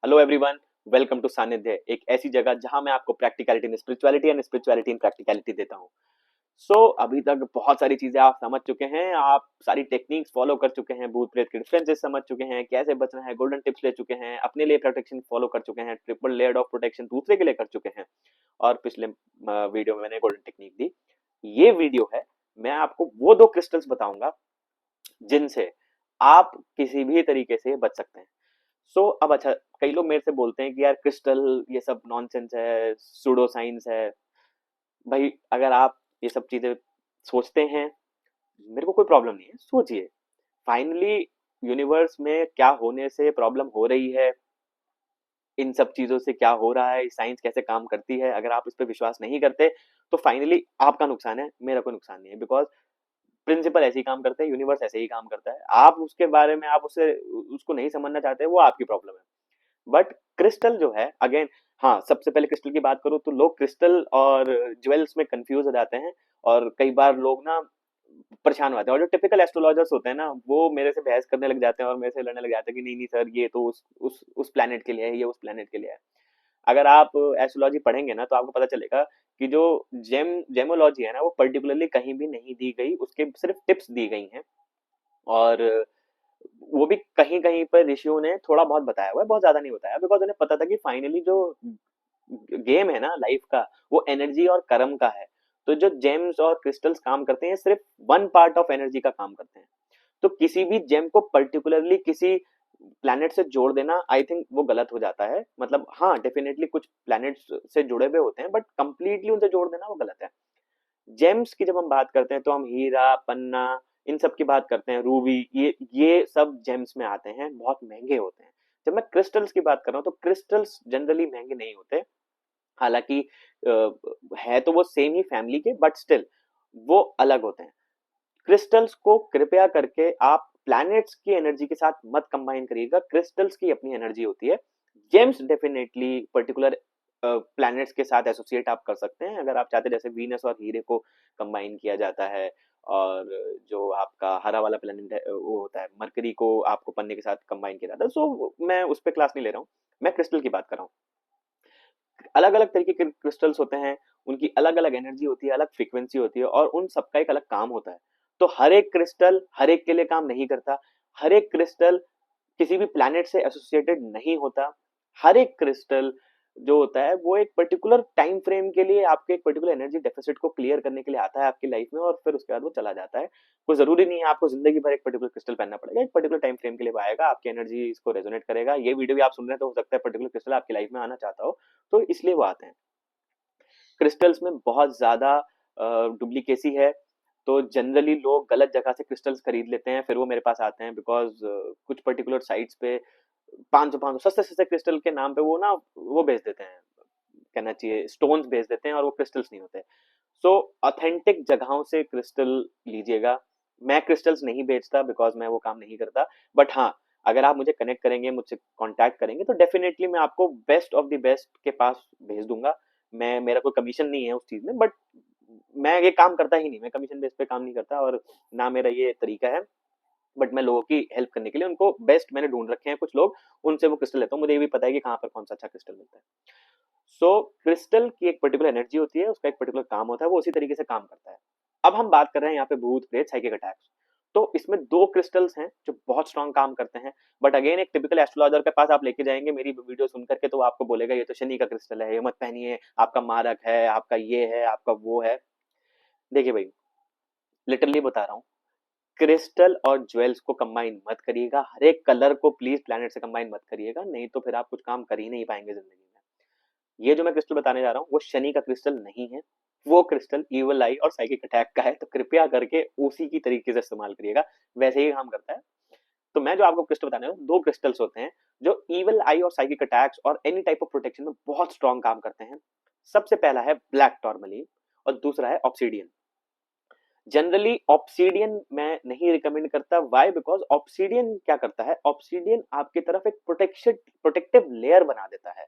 Hello everyone, welcome to सानिध्य, एक ऐसी जगह जहां मैं आपको practicality in spirituality and spirituality in practicality देता हूं। अभी तक बहुत सारी चीजें आप समझ चुके हैं, आप सारी टेक्निक्स फॉलो कर चुके हैं, भूत प्रेत के डिफरेंसेस समझ चुके हैं, कैसे बचना है, गोल्डन टिप्स ले चुके हैं, अपने लिए प्रोटेक्शन फॉलो कर चुके हैं, ट्रिपल लेयर ऑफ प्रोटेक्शन दूसरे के लिए कर चुके हैं। और पिछले वीडियो में मैंने गोल्डन टेक्निक दी। ये वीडियो है, मैं आपको वो दो क्रिस्टल्स बताऊंगा जिनसे आप किसी भी तरीके से बच सकते हैं। अब अच्छा, कई लोग मेरे से बोलते हैं कि यार क्रिस्टल ये सब नॉनसेंस है, सूडो साइंस है। भाई अगर आप ये सब चीजें सोचते हैं, मेरे को कोई प्रॉब्लम नहीं है, सोचिए। फाइनली यूनिवर्स में क्या होने से प्रॉब्लम हो रही है, इन सब चीजों से क्या हो रहा है, साइंस कैसे काम करती है, अगर आप इस पर विश्वास नहीं करते तो फाइनली आपका नुकसान है, मेरा कोई नुकसान नहीं है। बिकॉज प्रिंसिपल ऐसे ही काम करते हैं, यूनिवर्स ऐसे ही काम करता है। आप उसके बारे में आप उसे उसको नहीं समझना चाहते, वो आपकी प्रॉब्लम है। बट क्रिस्टल जो है, अगेन, हाँ, सबसे पहले क्रिस्टल की बात करूँ तो लोग क्रिस्टल और ज्वेल्स में कंफ्यूज हो जाते हैं। और कई बार लोग ना परेशान हो जाते हैं, और जो टिपिकल एस्ट्रोलॉजर्स होते हैं ना, वो मेरे से बहस करने लग जाते हैं और मेरे से लड़ने लग जाते हैं कि नहीं नहीं सर, ये तो उस प्लेनेट के लिए है, ये उस प्लेनेट के लिए है। अगर आप एस्ट्रोलॉजी पढ़ेंगे ना तो आपको पता चलेगा कि जो जेमोलॉजी है ना, वो पर्टिकुलरली कहीं भी नहीं दी गई, उसके सिर्फ टिप्स दी गई हैं। और वो भी कहीं कहीं पर ऋषियों ने थोड़ा बहुत बताया हुआ है, बहुत ज्यादा नहीं बताया, बिकॉज उन्हें पता था कि फाइनली जो गेम है ना लाइफ का, वो एनर्जी और कर्म का है। तो जो जेम्स और क्रिस्टल्स काम करते हैं, सिर्फ वन पार्ट ऑफ एनर्जी का काम करते हैं। तो किसी भी जेम को पर्टिकुलरली किसी प्लैनेट से जोड़ देना, आई थिंक वो गलत हो जाता है। मतलब हाँ, डेफिनेटली कुछ प्लैनेट्स से जुड़े हुए होते हैं, बट कंप्लीटली उनसे जोड़ देना वो गलत है। जेम्स की जब हम बात करते हैं तो हम हीरा, पन्ना, इन सब की बात करते हैं, रूबी, ये सब जेम्स में आते हैं, बहुत महंगे होते हैं। जब मैं क्रिस्टल्स की बात कर रहा हूँ तो क्रिस्टल्स जनरली महंगे नहीं होते। हालांकि है तो वो सेम ही फैमिली के, बट स्टिल वो अलग होते हैं। क्रिस्टल्स को कृपया करके आप प्लैनेट्स की एनर्जी के साथ मत कंबाइन करिएगा, क्रिस्टल्स की अपनी एनर्जी होती है। जेम्स डेफिनेटली पर्टिकुलर प्लैनेट्स के साथ एसोसिएट आप कर सकते हैं, अगर आप चाहते हैं, जैसे वीनस और हीरे को कंबाइन किया जाता है। और जो आपका हरा वाला प्लैनेट है, वो होता है मरकरी, को आपको पन्ने के साथ कंबाइन किया जाता है। मैं उस पर क्लास नहीं ले रहा हूँ, मैं क्रिस्टल की बात कर रहा हूँ। अलग अलग तरीके के क्रिस्टल्स होते हैं, उनकी अलग अलग एनर्जी होती है, अलग फ्रीक्वेंसी होती है, और उन सबका एक अलग काम होता है। तो हर एक क्रिस्टल हर एक के लिए काम नहीं करता, हर एक क्रिस्टल किसी भी प्लैनेट से एसोसिएटेड नहीं होता। हर एक क्रिस्टल जो होता है वो एक पर्टिकुलर टाइम फ्रेम के लिए, आपके एक पर्टिकुलर एनर्जी डेफिसिट को क्लियर करने के लिए आता है आपकी लाइफ में, और फिर उसके बाद वो चला जाता है। कोई जरूरी नहीं है आपको जिंदगी भर एक पर्टिकुलर क्रिस्टल पहनना पड़ेगा, एक पर्टिकुलर टाइम फ्रेम के लिए वो आएगा, आपकी एनर्जी इसको रेजोनेट करेगा। ये वीडियो भी आप सुन रहे हैं तो हो सकता है पर्टिकुलर क्रिस्टल आपकी लाइफ में आना चाहता हो, तो इसलिए वो आते हैं। क्रिस्टल्स में बहुत ज्यादा डुप्लीकेसी है, तो जनरली लोग गलत जगह से क्रिस्टल्स खरीद लेते हैं, फिर वो मेरे पास आते हैं, बिकॉज कुछ पर्टिकुलर साइट्स पे 500 सस्ते सस्ते क्रिस्टल के नाम पे वो ना वो बेच देते हैं, कहना चाहिए स्टोन्स बेच देते हैं, और वो क्रिस्टल्स नहीं होते। ऑथेंटिक जगहों से क्रिस्टल लीजिएगा। मैं क्रिस्टल्स नहीं बेचता, बिकॉज मैं वो काम नहीं करता। बट हाँ, अगर आप मुझे कनेक्ट करेंगे, मुझसे कांटेक्ट करेंगे, तो डेफिनेटली मैं आपको बेस्ट ऑफ द बेस्ट के पास भेज दूंगा। मैं, मेरा कोई कमीशन नहीं है उस चीज में, बट मैं ये काम करता ही नहीं, मैं कमीशन बेस पे काम नहीं करता, और ना मेरा ये तरीका है। बट मैं लोगों की हेल्प करने के लिए, उनको बेस्ट मैंने ढूंढ रखे हैं कुछ लोग, उनसे वो क्रिस्टल लेता हूँ। मुझे ये भी पता है कि कहाँ पर कौन सा अच्छा क्रिस्टल मिलता है। क्रिस्टल की एक पर्टिकुलर एनर्जी होती है, उसका एक पर्टिकुलर काम होता है, वो उसी तरीके से काम करता है। अब हम बात कर रहे हैं यहाँ पे भूत प्रेत साइकिक अटैक्स। तो इसमें दो क्रिस्टल्स हैं जो बहुत स्ट्रांग काम करते हैं। बट अगेन, एक टिपिकल एस्ट्रोलॉजर के पास आप लेके जाएंगे मेरी वीडियो सुन करके, तो वो आपको बोलेगा ये तो शनि का क्रिस्टल है, ये मत पहनिए, आपका मारक है, आपका ये है, आपका वो है। देखिए भाई, लिटरली बता रहा हूँ, क्रिस्टल और ज्वेल्स को कंबाइन मत करिएगा, हर एक कलर को प्लीज प्लैनेट से कंबाइन मत करिएगा, नहीं तो फिर आप कुछ काम कर ही नहीं पाएंगे जिंदगी में। ये जो मैं क्रिस्टल बताने जा रहा हूँ वो शनि का क्रिस्टल नहीं है, वो क्रिस्टल इवल आई और साइकिक अटैक का है, तो कृपया करके उसी की तरीके से इस्तेमाल करिएगा, वैसे ही काम करता है। तो मैं जो आपको क्रिस्टल बताने वाला हूँ, दो क्रिस्टल्स होते हैं जो इवल आई और साइकिक अटैक्स और एनी टाइप ऑफ प्रोटेक्शन में बहुत स्ट्रॉन्ग काम करते हैं। सबसे पहला है ब्लैक टॉर्मलिन, और दूसरा है ऑब्सीडियन। जनरली ऑब्सीडियन मैं नहीं रिकमेंड करता, वाई, बिकॉज ऑब्सीडियन क्या करता है, ऑब्सीडियन आपकी तरफ एक प्रोटेक्टिव लेयर बना देता है।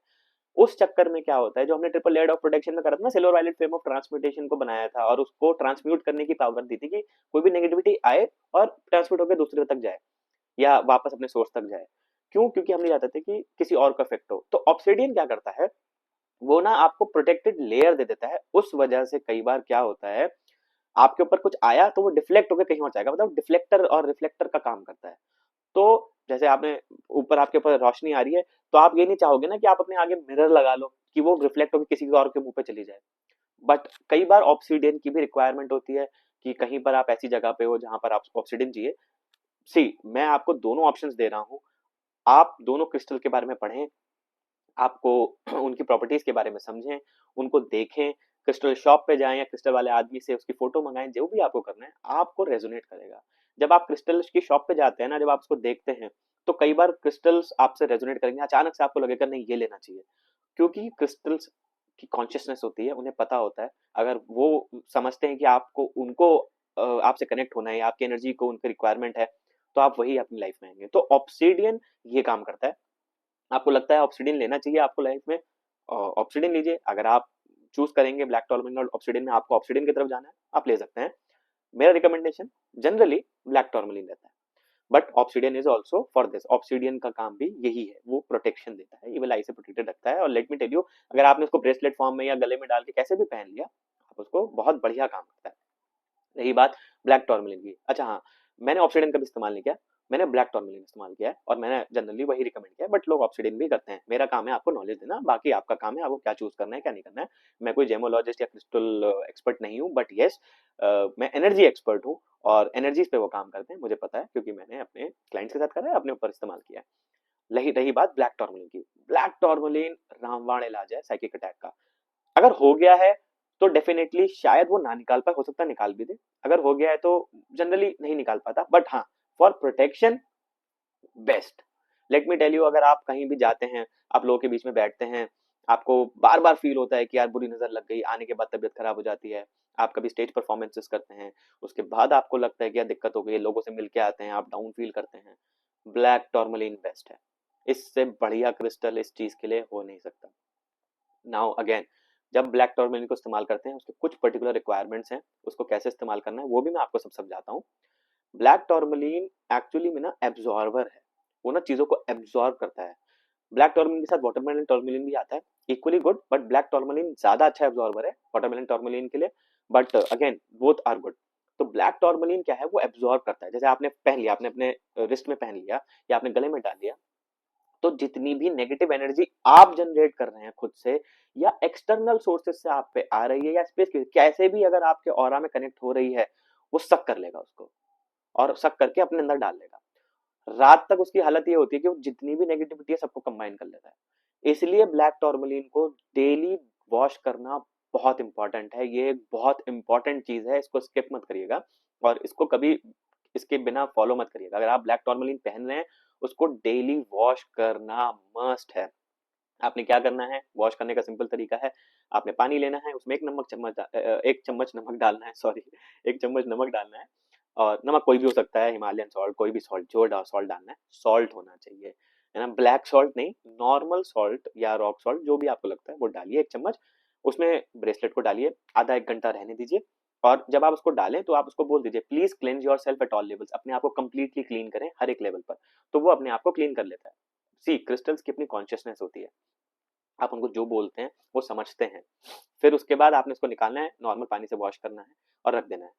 उस चक्कर में क्या होता है, जो हमने ट्रिपल लेयर ऑफ प्रोटेक्शन में करा था ना, silver violet frame of transmutation को बनाया था, और उसको ट्रांसम्यूट करने की पावर दी थी कि कोई भी नेगेटिविटी आए और ट्रांसम्यूट होकर दूसरे तक जाए, या वापस अपने सोर्स तक जाए। क्यों? क्योंकि हम नहीं चाहते थे कि किसी और को इफेक्ट हो। तो ऑब्सिडियन क्या करता है, वो ना आपको प्रोटेक्टेड लेयर दे देता है। उस वजह से कई बार क्या होता है, आपके ऊपर कुछ आया तो वो डिफ्लेक्ट होकर कहीं और जाएगा, मतलब डिफ्लेक्टर और रिफ्लेक्टर का काम करता है। तो जैसे आपने ऊपर, आपके ऊपर रोशनी आ रही है, तो आप ये नहीं चाहोगे ना कि आप अपने आगे मिरर लगा लो कि वो रिफ्लेक्ट होकर किसी और के मुंह पे चली जाए। बट कई बार ऑब्सिडियन की भी रिक्वायरमेंट होती है कि कहीं पर आप ऐसी जगह पे हो जहां पर आप ऑब्सिडियन चाहिए। सी, मैं आपको दोनों ऑप्शंस दे रहा हूँ, आप दोनों क्रिस्टल के बारे में पढ़ें, आपको उनकी प्रॉपर्टीज के बारे में समझें, उनको देखें, क्रिस्टल शॉप पे जाएं या क्रिस्टल वाले आदमी से उसकी फोटो मंगाएं, जो भी आपको करना है आपको रेजोनेट करेगा। जब आप क्रिस्टल की शॉप पे जाते हैं ना, जब आप उसको देखते हैं, तो कई बार क्रिस्टल्स आपसे रेजोनेट करेंगे, अचानक से आपको लगेगा नहीं ये लेना चाहिए, क्योंकि क्रिस्टल्स की कॉन्शियसनेस होती है, उन्हें पता होता है, अगर वो समझते हैं कि आपको उनको आपसे कनेक्ट होना है या आपकी एनर्जी को उनकी रिक्वायरमेंट है, तो आप वही अपनी लाइफ में आएंगे। तो ऑब्सिडियन ये काम करता है। आपको लगता है ऑब्सिडियन लेना चाहिए आपको लाइफ में, ऑब्सिडियन लीजिए। अगर आप चूज करेंगे ब्लैक टॉर्मेलिन और ऑब्सिडियन में आपको ऑब्सिडियन की तरफ जाना है, आप ले सकते हैं। मेरा रिकमेंडेशन जनरली ब्लैक टॉर्मेलिन रहता है, but obsidian is also for this. Obsidian का काम भी यही है, वो प्रोटेक्शन देता है, इविल आई से प्रोटेक्टेड रखता है। और लेट मी टेल यू, अगर आपने उसको ब्रेसलेट फॉर्म में या गले में डाल के कैसे भी पहन लिया, आप उसको बहुत बढ़िया काम करता है। रही बात ब्लैक टॉर्मेलिन की, अच्छा हाँ, मैंने ऑब्सिडियन का भी इस्तेमाल नहीं किया, मैंने ब्लैक टॉर्मेलिन इस्तेमाल किया है और मैंने जनरली वही रिकमेंड किया है, बट लोग ऑब्सिडियन भी करते हैं। मेरा काम है आपको नॉलेज देना, बाकी आपका काम है आपको क्या चूज करना है क्या नहीं करना है। मैं कोई जेमोलॉजिस्ट या क्रिस्टल एक्सपर्ट नहीं हूँ, बट येस, मैं एनर्जी एक्सपर्ट हूँ और एनर्जीज पे वो काम करते हैं, मुझे पता है, क्योंकि मैंने अपने क्लाइंट्स के साथ करा है, अपने ऊपर इस्तेमाल किया है। रही रही बात ब्लैक टॉर्मेलिन की, ब्लैक टॉर्मेलिन रामबाण इलाज है साइकिक अटैक का। अगर हो गया है तो डेफिनेटली शायद वो ना निकाल पाए, हो सकता है निकाल भी दे। अगर हो गया है तो जनरली नहीं निकाल पाता, बट हाँ, for protection best. Let me tell you, अगर आप कहीं भी जाते हैं, आप लोगों के बीच में बैठते हैं, आपको बार बार फील होता है कि यार बुरी नजर लग गई, आने के बाद तबीयत खराब हो जाती है, आप कभी स्टेज परफॉर्मेंसेस करते हैं, उसके बाद आपको लगता है कि यार दिक्कत हो गई है, लोगों से मिल के आते हैं, आप डाउन फील करते हैं, ब्लैक टॉर्मलिन बेस्ट है। इससे बढ़िया क्रिस्टल इस चीज के लिए हो नहीं सकता। नाउ अगेन, जब ब्लैक टॉर्मेलिन को इस्तेमाल करते हैं, उसके कुछ पर्टिकुलर रिक्वायरमेंट्स हैं, उसको कैसे इस्तेमाल करना है वो भी मैं आपको सब समझाता हूँ। ब्लैक टॉर्मेलिन एक्चुअली में ना एब्जॉर्बर है, वो ना चीजों को एब्जॉर्ब करता है। ब्लैक टॉर्मेलिन के साथ वाटरमेलन टॉर्मेलिन भी आता है, equally good, but black tourmaline ज्यादा अच्छा एब्जॉर्बर है वाटरमेलन टॉर्मेलिन के लिए, but again both are good. तो ब्लैक टॉर्मेलिन क्या है, वो एब्जॉर्ब करता है। जैसे आपने पहन लिया, आपने अपने रिस्ट में पहन लिया या आपने गले में डाल लिया, तो जितनी भी नेगेटिव एनर्जी आप जनरेट कर रहे हैं खुद से या एक्सटर्नल सोर्सेज से आप पे आ रही है या स्पेस के कैसे भी अगर आपके ऑरा में कनेक्ट हो रही है, वो सक कर लेगा उसको और सक करके अपने अंदर डाल लेगा। रात तक उसकी हालत ये होती है कि वो जितनी भी नेगेटिविटी है सबको कंबाइन कर लेता है। इसलिए ब्लैक टॉर्मलिन को डेली वॉश करना बहुत इंपॉर्टेंट है, ये एक बहुत इंपॉर्टेंट चीज है, इसको स्किप मत करिएगा और इसको कभी इसके बिना फॉलो मत करिएगा। अगर आप ब्लैक टॉर्मलिन पहन रहे हैं, उसको डेली वॉश करना मस्ट है। आपने क्या करना है, वॉश करने का सिंपल तरीका है, आपने पानी लेना है, उसमें एक चम्मच नमक डालना है, सॉरी, एक चम्मच नमक डालना है। और नमक कोई भी हो सकता है, हिमालयन सॉल्ट, कोई भी सॉल्ट, जो सॉल्ट डालना है, सॉल्ट होना चाहिए, है ना, ब्लैक सॉल्ट नहीं, नॉर्मल सॉल्ट या रॉक सॉल्ट, जो भी आपको लगता है वो डालिए 1 चम्मच। उसमें ब्रेसलेट को डालिए, आधा 1 घंटा रहने दीजिए। और जब आप उसको डालें तो आप उसको बोल दीजिए please cleanse your self at all levels, अपने आप को कंप्लीटली क्लीन करें हर एक लेवल पर। तो वो अपने आप को क्लीन कर लेता है। सी, क्रिस्टल्स की अपनी कॉन्शियसनेस होती है, आप उनको जो बोलते हैं वो समझते हैं। फिर उसके बाद आपने इसको निकालना है, नॉर्मल पानी से वॉश करना है और रख देना है।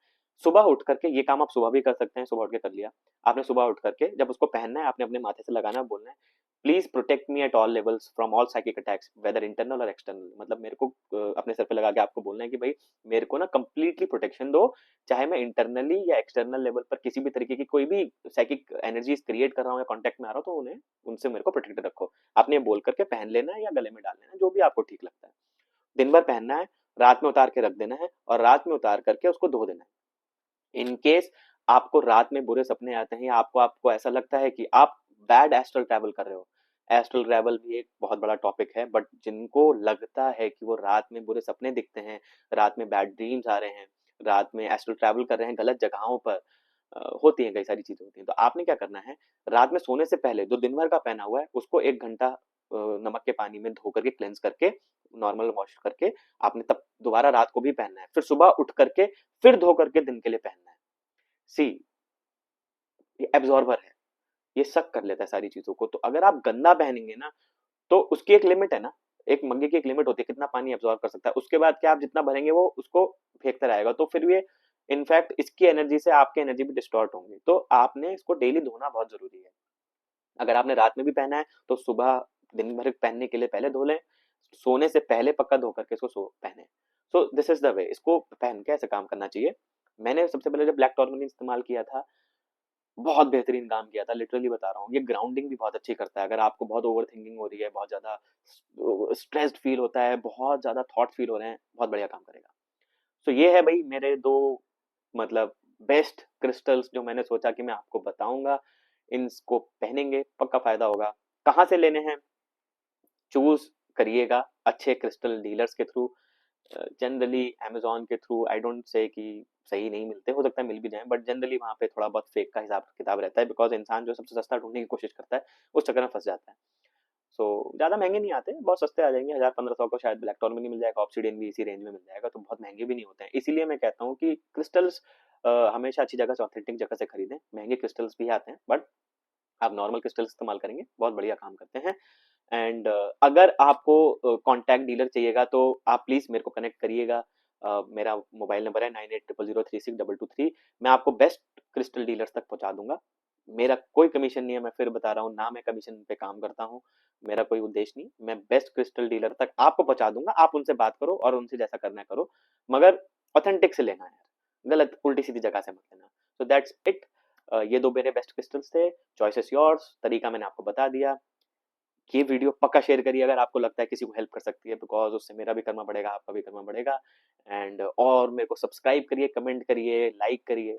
सुबह उठ करके, ये काम आप सुबह भी कर सकते हैं, सुबह उठ के कर लिया आपने, सुबह उठ करके जब उसको पहनना है, आपने अपने माथे से लगाना है, बोलना है please protect me at all levels from all psychic attacks weather internal और एक्सटर्नल। मतलब मेरे को अपने सर पे लगा के आपको बोलना है कि भाई मेरे को ना कंप्लीटली प्रोटेक्शन दो, चाहे मैं इंटरनली या एक्सटर्नल लेवल पर किसी भी तरीके की कोई भी साइकिक एनर्जीज क्रिएट कर रहा हूँ या कॉन्टेक्ट में आ रहा हूँ, तो उन्हें उनसे मेरे को प्रोटेक्टेड रखो। आपने बोल करके पहन लेना है या गले में डाल लेना है, जो भी आपको ठीक लगता है। दिन भर पहनना है, रात में उतार के रख देना है और रात में उतार करके उसको धो देना है। इन केस आपको रात में बुरे सपने आते हैं या आपको आपको ऐसा लगता है कि आप बैड एस्ट्रल ट्रैवल कर रहे हो, एस्ट्रल ट्रैवल भी एक बहुत बड़ा टॉपिक है, बट जिनको लगता है कि वो रात में बुरे सपने दिखते हैं, रात में बैड ड्रीम्स आ रहे हैं, रात में एस्ट्रल ट्रैवल कर रहे हैं गलत जगहों पर, होती हैं, कई सारी चीजें होती हैं। तो आपने क्या करना है, रात में सोने से पहले जो दिन भर का पहना हुआ है उसको 1 घंटा नमक के पानी में धो करके क्लेंस करके नॉर्मल वॉश करके आपने तब दोबारा रात को भी पहनना है, फिर सुबह उठ करके फिर धो करके दिन के लिए पहनना है। सी, ये एब्जॉर्बर है, ये सक कर लेता है सारी चीजों को। तो अगर आप गंदा पहनेंगे ना, तो उसकी एक लिमिट है ना, एक मग्गे की एक लिमिट होती है कितना पानी एब्जॉर्ब कर सकता है, उसके बाद क्या आप जितना भरेंगे वो उसको फेंकता रहेगा, तो फिर ये इनफैक्ट इसकी एनर्जी से आपकी एनर्जी भी डिस्टॉर्ट होंगी। तो आपने इसको डेली धोना बहुत जरूरी है। अगर आपने रात में भी पहना है तो सुबह दिन भर पहनने के लिए पहले धो लें, सोने से पहले पक्का धो करके इसको सो पहने। So this is the way, इसको पहन के ऐसे काम करना चाहिए। मैंने सबसे पहले जब ब्लैक टॉर्मलिन इस्तेमाल किया था, बहुत बेहतरीन काम किया था, लिटरली बता रहा हूँ। ये ग्राउंडिंग भी बहुत अच्छी करता है। अगर आपको बहुत ओवर थिंकिंग हो रही है, बहुत ज्यादा स्ट्रेस्ड फील होता है, बहुत ज्यादा थॉट फील हो रहे हैं, बहुत बढ़िया काम करेगा। तो ये है भाई मेरे दो मतलब बेस्ट क्रिस्टल्स जो मैंने सोचा कि मैं आपको बताऊंगा। इनको पहनेंगे पक्का फायदा होगा। कहाँ से लेने हैं, चूज करिएगा अच्छे क्रिस्टल डीलर्स के थ्रू। जनरली अमेजोन के थ्रू आई डोंट से कि सही नहीं मिलते, हो सकता है मिल भी जाए, बट जनरली वहाँ पे थोड़ा बहुत फेक का हिसाब किताब रहता है, बिकॉज इंसान जो सबसे सस्ता ढूंढने की कोशिश करता है उस चक्कर में फंस जाता है। सो ज्यादा महंगे नहीं आते, बहुत सस्ते आ जाएंगे, 1000-1500 को शायद ब्लैक टॉर्न में नहीं मिल जाएगा, ऑब्सिडियन भी इसी रेंज में मिल जाएगा, तो बहुत महंगे भी नहीं होते हैं। इसीलिए मैं कहता हूँ कि क्रिस्टल्स हमेशा अच्छी जगह से, ऑथेंटिक जगह से खरीदें। महंगे क्रिस्टल्स भी आते हैं, बट आप नॉर्मल क्रिस्टल इस्तेमाल करेंगे बहुत बढ़िया काम करते हैं। एंड अगर आपको कांटेक्ट डीलर चाहिएगा तो आप प्लीज मेरे को कनेक्ट करिएगा। मेरा मोबाइल नंबर है 9800036223। मैं आपको बेस्ट क्रिस्टल डीलर्स तक पहुंचा दूंगा। मेरा कोई कमीशन नहीं है, मैं फिर बता रहा हूँ ना, मैं कमीशन पे काम करता हूँ, मेरा कोई उद्देश्य नहीं। मैं बेस्ट क्रिस्टल डीलर तक आपको पहुंचा दूंगा, आप उनसे बात करो और उनसे जैसा करना है करो, मगर ऑथेंटिक से लेना है यार, गलत उल्टी सीधी जगह से मत लेना। So that's it. ये दो मेरे बेस्ट क्रिस्टल्स थे। चॉइस इज योर्स, तरीका मैंने आपको बता दिया। ये वीडियो पक्का शेयर करिए अगर आपको लगता है किसी को हेल्प कर सकती है, बिकॉज उससे मेरा भी करना पड़ेगा, आपका भी करना पड़ेगा। एंड और मेरे को सब्सक्राइब करिए, कमेंट करिए, लाइक करिए।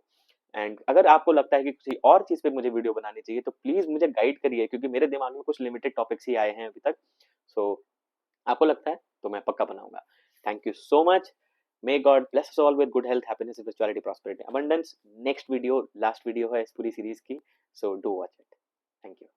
एंड अगर आपको लगता है कि किसी और चीज पे मुझे वीडियो बनानी चाहिए तो प्लीज मुझे गाइड करिए, क्योंकि मेरे दिमाग में कुछ लिमिटेड टॉपिक्स ही आए हैं अभी तक। सो आपको लगता है तो मैं पक्का बनाऊंगा। Thank you so much. May God bless us all with good health, happiness, spirituality, prosperity, abundance. Next video last video है इस पूरी सीरीज की, so do watch it. Thank you.